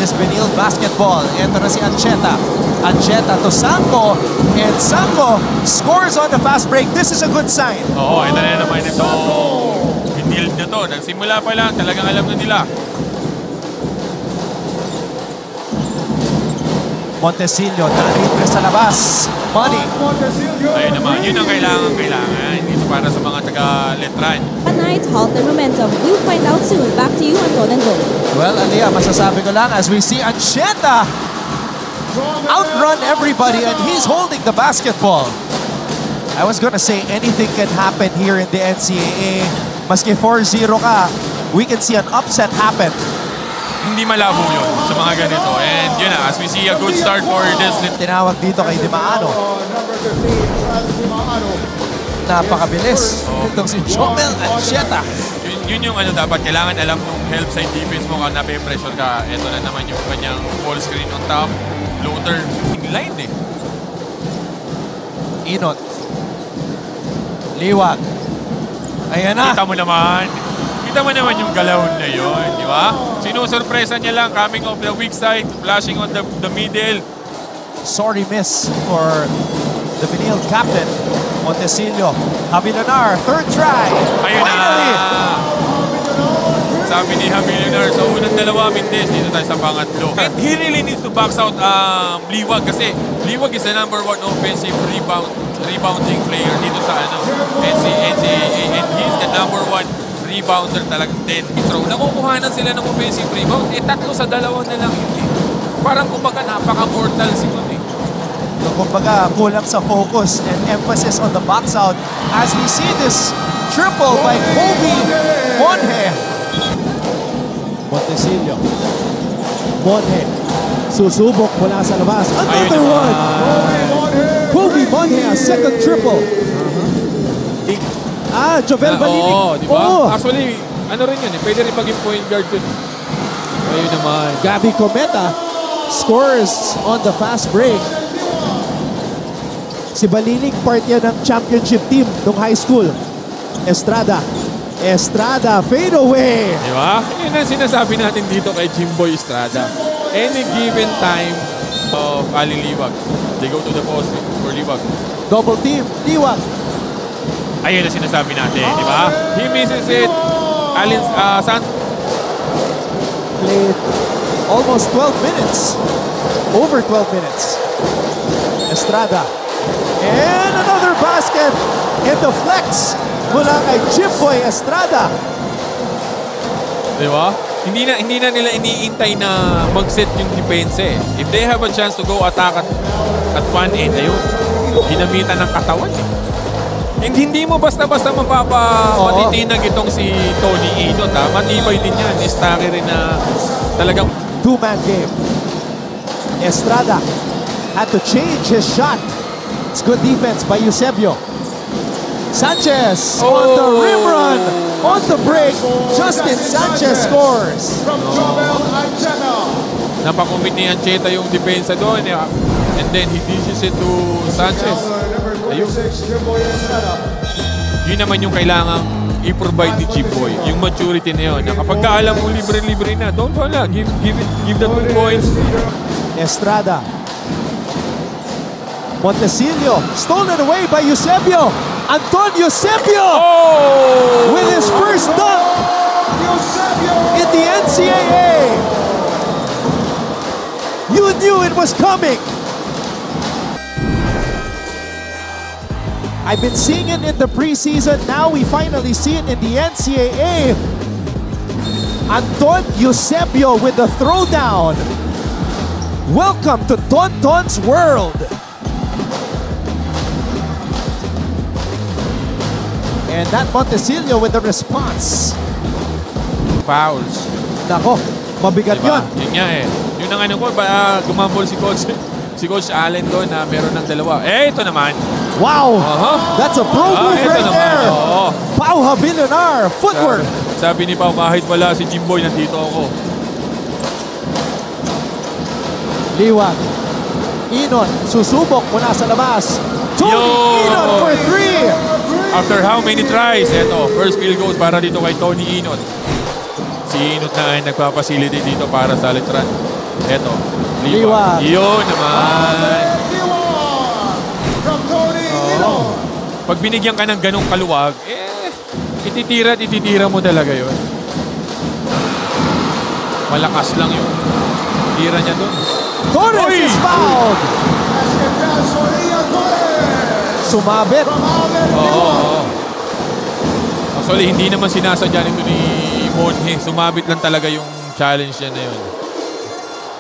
is Benil basketball. Ito na si Ancheta. Ancheta to Sanko. And Sanko scores on the fast break. This is a good sign. Oo, ito na naman ito. Benil na to. Nagsimula pa lang, talagang alam na nila. Montecillo, nalibre sa labas. Money. Ayun naman, yun ang kailangan. Dito para sa mga taga-Letran. Tonight, halt the momentum. We'll find out soon. Back to you, Anton and Go. Well, Aliyah, masasabi ko lang as we see Ancheta outrun everybody and he's holding the basketball. I was gonna say anything can happen here in the NCAA. Maski 4-0 ka, we can see an upset happen. Hindi malabo yun sa mga ganito. And yun na, as we see a good start for this. Tinawag dito kay Dimaano. Napakabilis. Itong si Jomel Ancheta. Yun yung ano dapat, kailangan alam nung help side defense mo kung nape-pressure ka. Ito na naman yung kanyang ball screen on top. Floater. Line eh. Inot. Liwag. Ayan na. Kita mo naman yung galaw na yun, di ba? Sinusurpresa niya lang, coming off the weak side, flashing on the middle. Sorry miss for the Benil captain, Montecillo. Javilanar, third try. Ayun Finally! na! Sabi ni Javilanar, sa unang dalawa minutes, dito tayo sa pangatlo. And he really needs to box out Liwag kasi Liwag is the #1 offensive rebounding player dito sa NCAA. And he's the #1 rebounder talaga dead throw. Nakukuhanan sila ng offensive rebound. Tatlo sa dalawa na lang yun eh. Parang kumbaga napaka-mortal siguro eh. Kumbaga kulang sa focus and emphasis on the box out as we see this triple by Kobe Monhe. Montecillo. Monhe. Susubok mula sa labas. Another one! Kobe Monhe, a second triple. Jovel Balinig. Oo, di ba? Actually, ano rin yun eh. Pwede rin maging point guard yun. Ayun naman. Gabby Cometa scores on the fast break. Si Balinig part yan ng championship team ng high school. Estrada. Fade away. Di ba? Yun ang sinasabi natin dito kay Jimboy Estrada. Any given time of Ali Liwag, they go to the post for Liwag. Double team. Liwag. Ayun ang sinasabi natin, di ba? He misses it. Played almost 12 minutes. Over 12 minutes. Estrada. And another basket in the flex mula kay Jimboy Estrada. Di ba? Hindi na nila iniintay na mag-set yung depense eh. If they have a chance to go attack at one end, ayun, ginamitan ng katawan eh. And hindi mo basta-basta mapapatitinag itong si Tony Inot ha. Matibay din yan. Istake rin na talagang two-man game. Estrada had to change his shot. It's good defense by Eusebio. Sanchez on the rim run. On the break, Justin Sanchez scores. napakumit ni Ancheta yung depensa doon. And then he dishes it to Sanchez. Ayun. Yun naman yung kailangang i-provide ni Jimboy. Yung maturity na yun. Kapag alam mo libre-libre na, don't wala. Give the 2 points. Estrada. Montecillo. Stolen away by Eusebio. Anton Eusebio! Oh! With his first dunk in the NCAA. You knew it was coming. I've been seeing it in the preseason. Now we finally see it in the NCAA. Anton Eusebio with the throwdown. Welcome to Tonton's world. And that Montecillo with the response. Fouls. Nako, mabigat Diba? yun. Yun nga eh. Yun ang ano ko, gumambol si Coach Allen doon na meron ng dalawa. Eh, ito naman. Wow! That's a pro move right there. Pau Javilanar, footwork. Sabi ni Pau, kahit wala si Jimboy, nandito ako. Liwag. Inon, susubok mula sa labas. Tony Inon for 3. After how many tries? Eto, first field goal para dito kay Tony Inot. Si Inot na ay nagpapasility dito para sa Letran. Eto. Liwag. Yun naman. From Tony Ino. Pag binigyan ka ng ganong kaluwag, ititira at ititira mo talaga yun. Malakas lang yung tira niya dun. Torres Oy! is fouled. Basket pass for Ian Torres. Sumabit. From Alvin Oo. Liwag. Actually, hindi naman sinasadya nito ni Monhe. Sumabit lang talaga yung challenge niya na yun.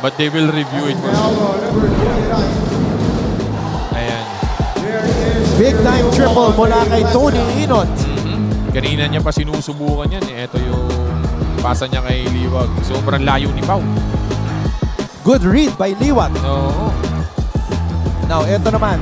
But they will review it for sure. Alvo, number 29. Ayan. There is Big time triple mula kay Tony Inot. Kanina niya pa sinusubukan yan. Ito yung pasa niya kay Liwag. Sobrang layo ni Pau. Good read by Liwag. Oo. Now, eto naman.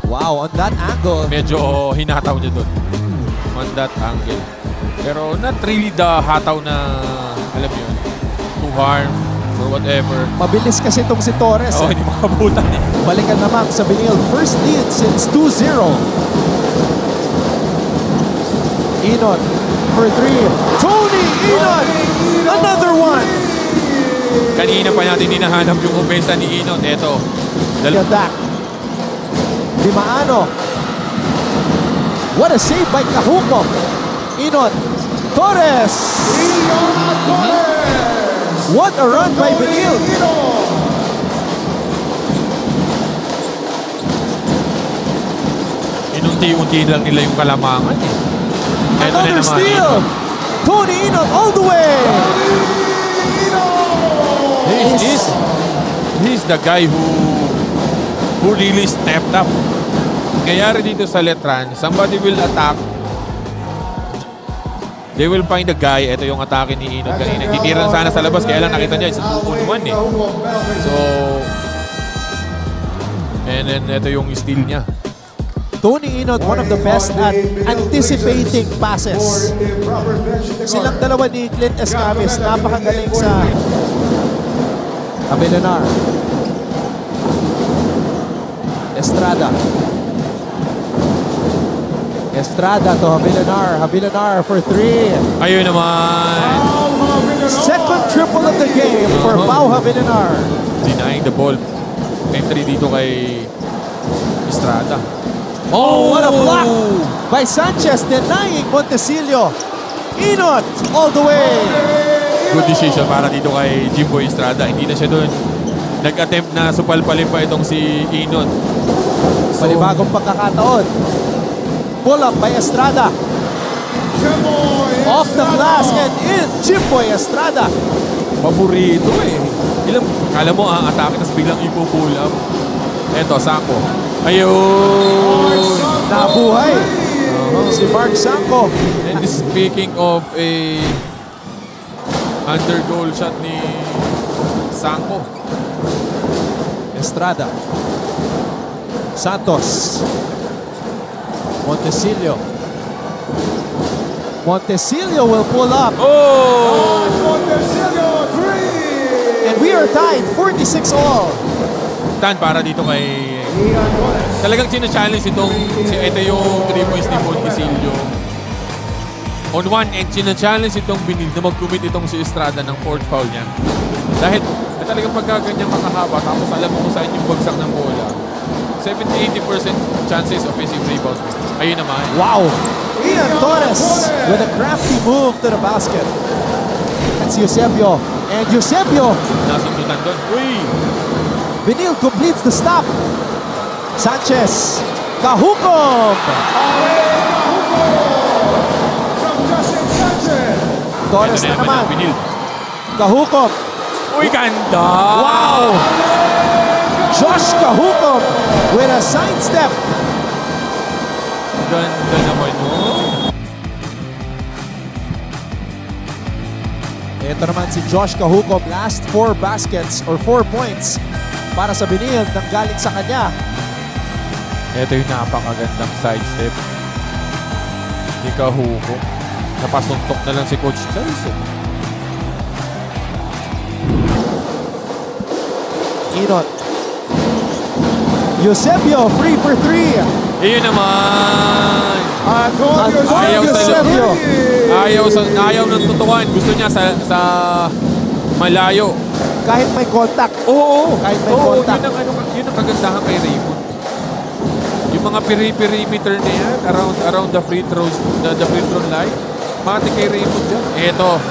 Wow, on that angle. Medyo hinataw niya doon. On that angle. Pero not really the hataw na, alam mo yun, to harm or whatever. Mabilis kasi itong si Torres. Oo, hindi makabutan eh. Balikan naman sa Benil. First lead since 2-0. Inot for 3. Tony Inot! Another one! Kanina pa natin hinahanap yung kumpensa ni Inot. Eto. Gadak. Dimaano. What a save by Kahuko. Inot. Torres! Ian Torres. What a run by Benil. Ino. Inunti-unti lang nila yung kalamangan eh. Eto na Another naman. steal! Inot. Tony Inot all the way! He's the guy who really stepped up. Kayari dito sa Letran, somebody will attack. They will find a guy. Ito yung atake ni Inot kanina. Titira sana sa labas, kaya lang nakita niya, it's 2-on-1 eh. So, and then ito yung steal niya. Tony Inot, one of the best at anticipating passes. Silang dalawa ni Clint Escamis, napakagaling sa Abelenar. Estrada. Estrada to Abelenar. Abelenar for 3. Ayun naman. Second triple of the game for Pau Abelenar. Denying the ball. Entry dito kay Estrada. Oh, what a block by Sanchez, denying Montesilio. Inot all the way. Good decision para dito kay Jimboy Estrada. Hindi na siya doon nag-attempt na supalpalin pa itong si Inot. Panibagong pagkakataon. Pull up by Estrada. Off the glass and in. Jimboy Estrada. Paborito eh. Kala mo atake tapos biglang ipo-pull up. Eto, Sako. Ayun! Nabuhay. Si Mark Sanko. And speaking of a under goal shot ni Sanko. Estrada. Santos. Montesilio. Montesilio will pull up. Oh! And we are tied 46 all. Tan para dito kay talagang sina-challenge ito yung 3 points ni Montesilio. On one end, sina-challenge itong Benil na mag-commit itong si Estrada ng 4th foul niya. Dahil talagang pagkaganyan makahaba tapos alam mo kung saan yung bagsak ng bola. 70-80% chances offensive rebound. Ayun naman. Wow. Ian Torres with a crafty move to the basket. That's Eusebio. And Eusebio. Nasundutan doon. Uy! Benil completes the stop. Sanchez. Kahukom. Torres Ito na naman. ang Benil. Kahukom. Uy, ganda! Wow! Josh Kahukom with a sidestep. Ganda naman yun. Ito naman si Josh Kahukom. Last 4 baskets or 4 points para sa Benil nang galing sa kanya. Ito yung napakagandang sidestep. Ni Kahuko. Napasuntok na lang si Coach Charles. Inot. Eusebio, free for 3. Iyon naman. Antonio Ayaw sa Eusebio. Ayaw ng tutukan. Gusto niya sa Malayo. Kahit may contact. Oo. Kahit may Oo, contact. yun ang kagandahan kay Raymond. Yung mga perimeter na yan, around the free throw line, mati kay Raymond yan. Eto.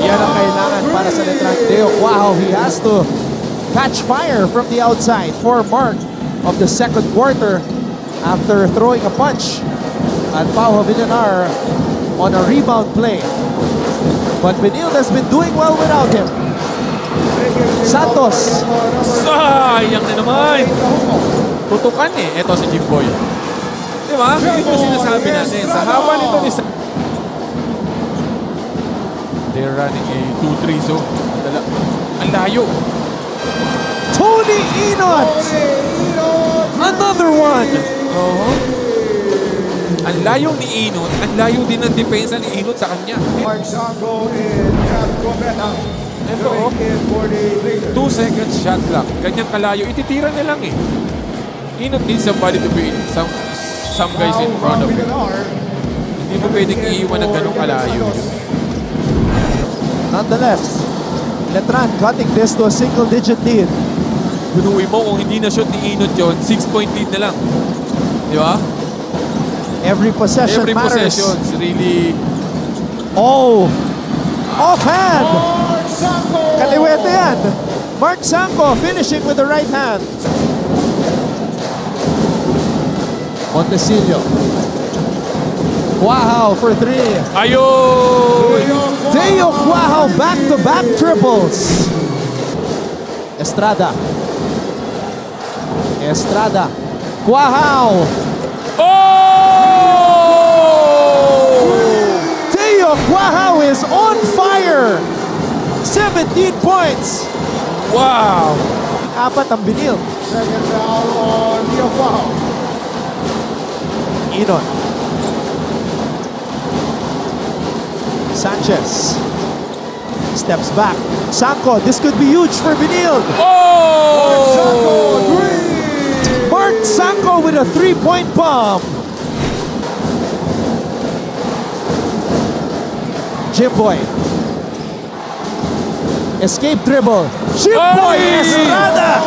Yan ang kailangan para sa Letran. Teo Cuajo, he has to catch fire from the outside for mark of the second quarter after throwing a punch at Paulo Villanar on a rebound play. But Benilde has been doing well without him. Santos. Sayang na naman. Tutukan eh. Ito si Jimboy. Di ba? Hindi ko sinasabi natin. Sa haba nito ni they're running a 2-3 zone. Ang layo. Tony Inot. Another one. Ang layo ni Inot. Ang layo din ng depensa ni Inot sa kanya. Mark Sanko and Cap Cometa. Ito, 2 seconds shot clock. Kanyang kalayo. Ititira na lang eh. Inot needs somebody to be some guys in front of him. Hindi mo pwedeng iiwan ng ganong kalayo. Nonetheless, Letran cutting this to a single-digit lead. Bunuwi mo kung hindi na shoot ni Inot yun, 6-point lead na lang. Di ba? Every possession Every matters. possession is really... Oh! Offhand! Kaliwete yan. Mark Sanko finishing with the right hand. Montecillo. Cuajo for 3. Ayun! Teo Cuajo back-to-back triples. Estrada. Cuajo. Oh! Teo Cuajo is on fire. 17 points. Wow! Apat ang binil. Second foul on Teo Cuajo. Inon. Sanchez. Steps back. Sanko, this could be huge for Benilde. Oh! Mark Sanko with a three-point bomb. Jimboy. Escape dribble. Jimboy Estrada.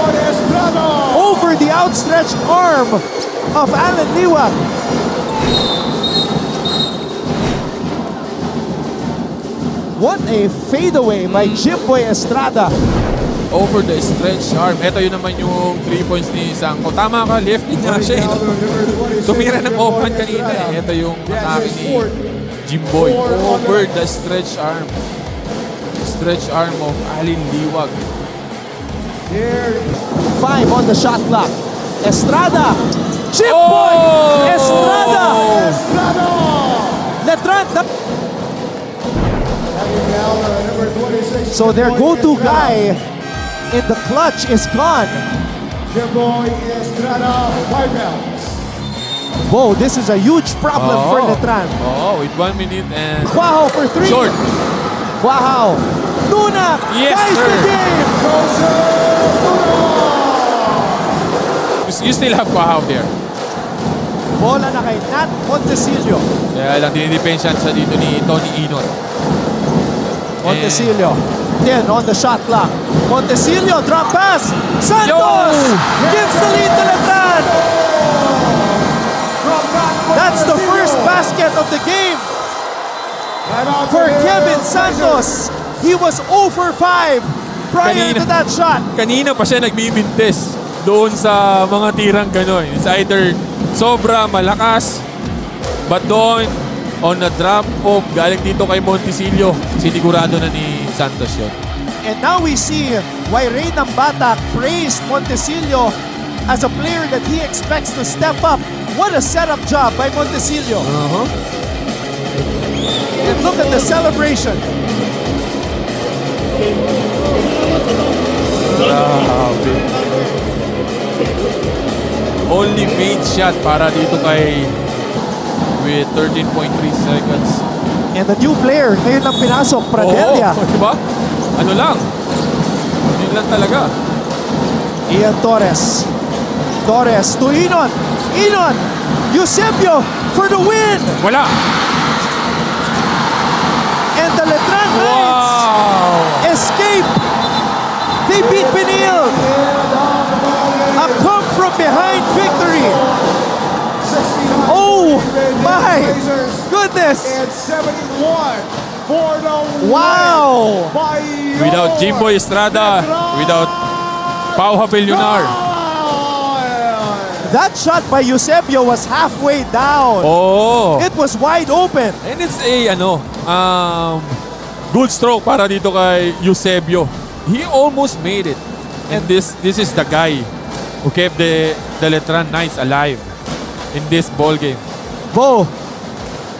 Over the outstretched arm of Alan Liwag. What a fadeaway by Jimboy Estrada. Over the stretch arm. Ito yun naman yung 3 points ni Sanko. Tama ka, lefty nga siya. Tumira ng open kanina eh. Ito yung atake ni Jimboy. Over the stretch arm. Stretch arm of Alin Liwag. 5 on the shot clock. Estrada. Jimboy Estrada. Letran. So their go-to guy in the clutch is gone. Jimboy Estrada, 5 fouls. Whoa, this is a huge problem for Letran. Oh, with 1 minute and... Cuajo for 3. Short. Cuajo. Luna Yes, ties sir. the game. You still have Cuajo there. Bola na kay Nat Montecillo. Kaya lang dinidepensyan sa dito ni Tony Inot. Montecillo. 10 on the shot clock. Montecillo, drop pass. Santos gives the lead to Letran. That's the first basket of the game for Kevin Santos. He was 0 for 5 prior to that shot. Kanina pa siya nagmimintes doon sa mga tirang gano'n. It's either sobra malakas, but doon on a drop off galing dito kay Montecillo, sinigurado na ni Santos yun. And now we see why Reynam Batak praised Montecillo as a player that he expects to step up. What a setup job by Montecillo. And look at the celebration. Grabe. Only made shot para dito kay with 13.3 seconds. And the new player, ngayon lang pinasok, Pradelia. Oo, diba? Ano lang? Yun lang talaga. Ian Torres. Torres to Inon. Inon. Eusebio for the win. Wala. And the Letran Knights escape Benil. A come from behind victory. 69 Oh my Blazers. goodness. And 71 for the Wow. win by Without Jimboy Estrada, without Pau Habelunar. That shot by Eusebio was halfway down. Oh. It was wide open. And it's a good stroke para dito kay Eusebio. He almost made it. And this is the guy who kept the Letran Knights alive in this ball game. Bo,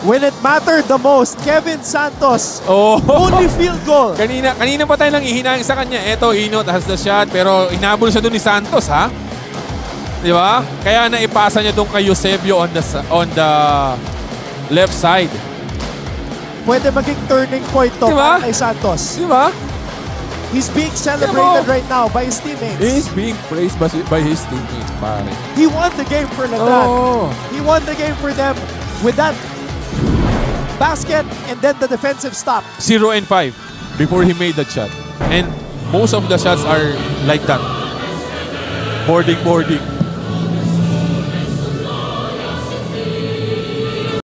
when it mattered the most, Kevin Santos, Oh. only field goal. Kanina pa tayo lang ihinayang sa kanya. Eto, Inot has the shot pero hinabol siya doon ni Santos, ha? Di ba? Kaya naipasa niya doon kay Eusebio on the left side. Pwede maging turning point to Diba? para kay Santos. Di ba? He's being celebrated right now by his teammates. He's being praised by his teammates, pare. He won the game for Letran. Oh. He won the game for them with that basket and then the defensive stop. 0 and 5 before he made that shot. And most of the shots are like that. Boarding.